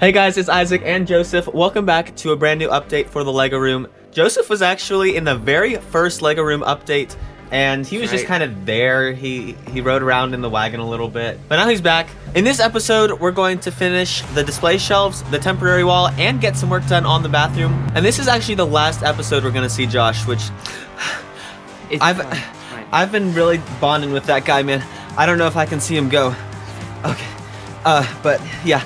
Hey guys, it's Isaac and Joseph. Welcome back to a brand new update for the LEGO Room. Joseph was actually in the very first LEGO Room update, and he was just kind of there. He rode around in the wagon a little bit, but now he's back. In this episode, we're going to finish the display shelves, the temporary wall, and get some work done on the bathroom. And this is actually the last episode we're gonna see Josh, which I've been really bonding with that guy, man. I don't know if I can see him go. Okay, but yeah.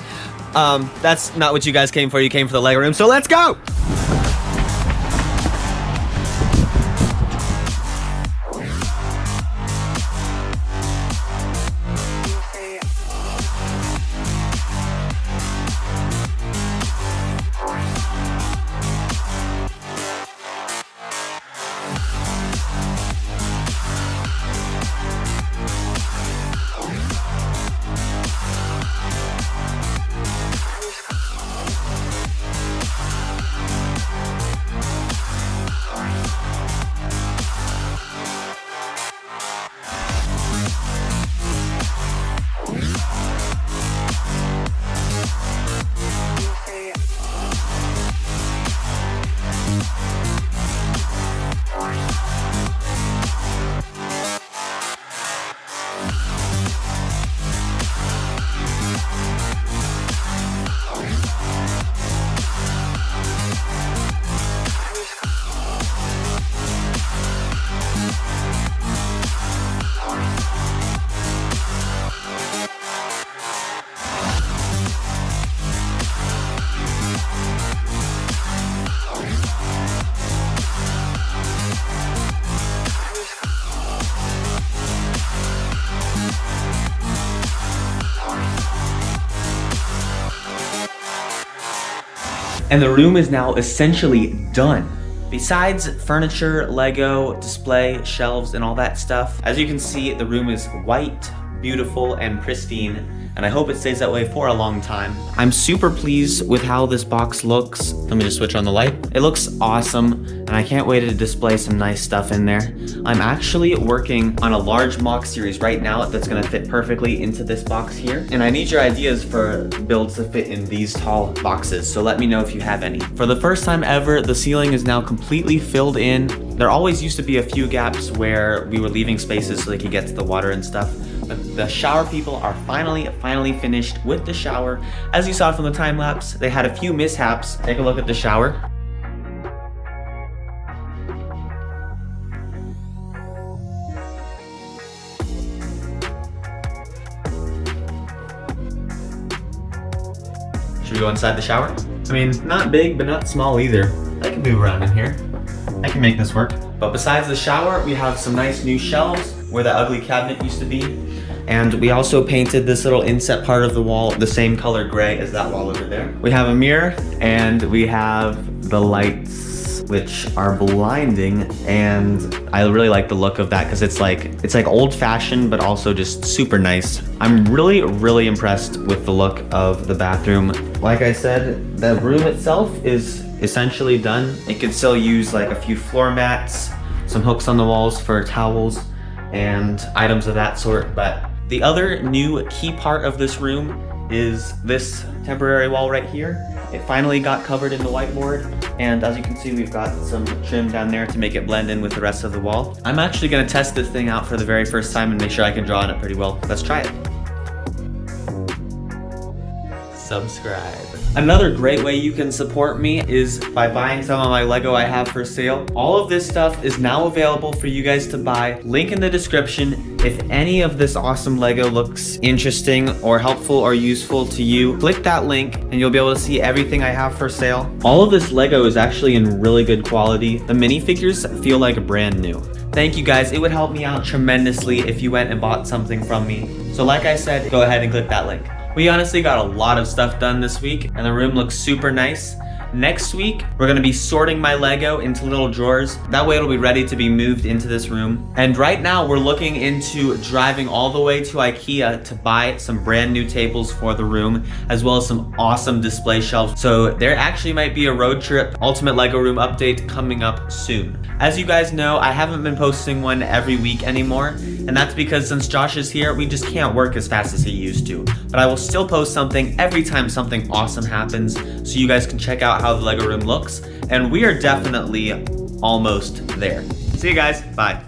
That's not what you guys came for. You came for the LEGO Room, so let's go! And the room is now essentially done. Besides furniture, Lego, display, shelves, and all that stuff, as you can see, the room is white, beautiful, and pristine, and I hope it stays that way for a long time. I'm super pleased with how this box looks. Let me just switch on the light. It looks awesome, and I can't wait to display some nice stuff in there. I'm actually working on a large MOC series right now that's gonna fit perfectly into this box here, and I need your ideas for builds to fit in these tall boxes, so let me know if you have any. For the first time ever, the ceiling is now completely filled in. There always used to be a few gaps where we were leaving spaces so they could get to the water and stuff. But the shower people are finally finished with the shower. As you saw from the time lapse, they had a few mishaps. Take a look at the shower. Should we go inside the shower? I mean, not big, but not small either. I can move around in here. I can make this work. But besides the shower, we have some nice new shelves where the ugly cabinet used to be. And we also painted this little inset part of the wall the same color gray as that wall over there. We have a mirror and we have the lights, which are blinding, and I really like the look of that because it's like old-fashioned but also just super nice. I'm really impressed with the look of the bathroom. Like I said, the room itself is essentially done. It could still use like a few floor mats, some hooks on the walls for towels and items of that sort, but the other new key part of this room is this temporary wall right here. It finally got covered in the whiteboard, and as you can see, we've got some trim down there to make it blend in with the rest of the wall. I'm actually gonna test this thing out for the very first time and make sure I can draw on it pretty well. Let's try it. Subscribe. Another great way you can support me is by buying some of my Lego I have for sale. All of this stuff is now available for you guys to buy. Link in the description. If any of this awesome Lego looks interesting or helpful or useful to you, click that link and you'll be able to see everything I have for sale. All of this Lego is actually in really good quality. The minifigures feel like brand new. Thank you guys. It would help me out tremendously if you went and bought something from me. So like I said, go ahead and click that link. We honestly got a lot of stuff done this week and the room looks super nice. Next week, we're gonna be sorting my Lego into little drawers. That way it'll be ready to be moved into this room. And right now we're looking into driving all the way to IKEA to buy some brand new tables for the room, as well as some awesome display shelves. So there actually might be a road trip Ultimate Lego Room update coming up soon. As you guys know, I haven't been posting one every week anymore. And that's because since Josh is here, we just can't work as fast as he used to. But I will still post something every time something awesome happens, so you guys can check out how the Lego room looks. And we are definitely almost there. See you guys, bye.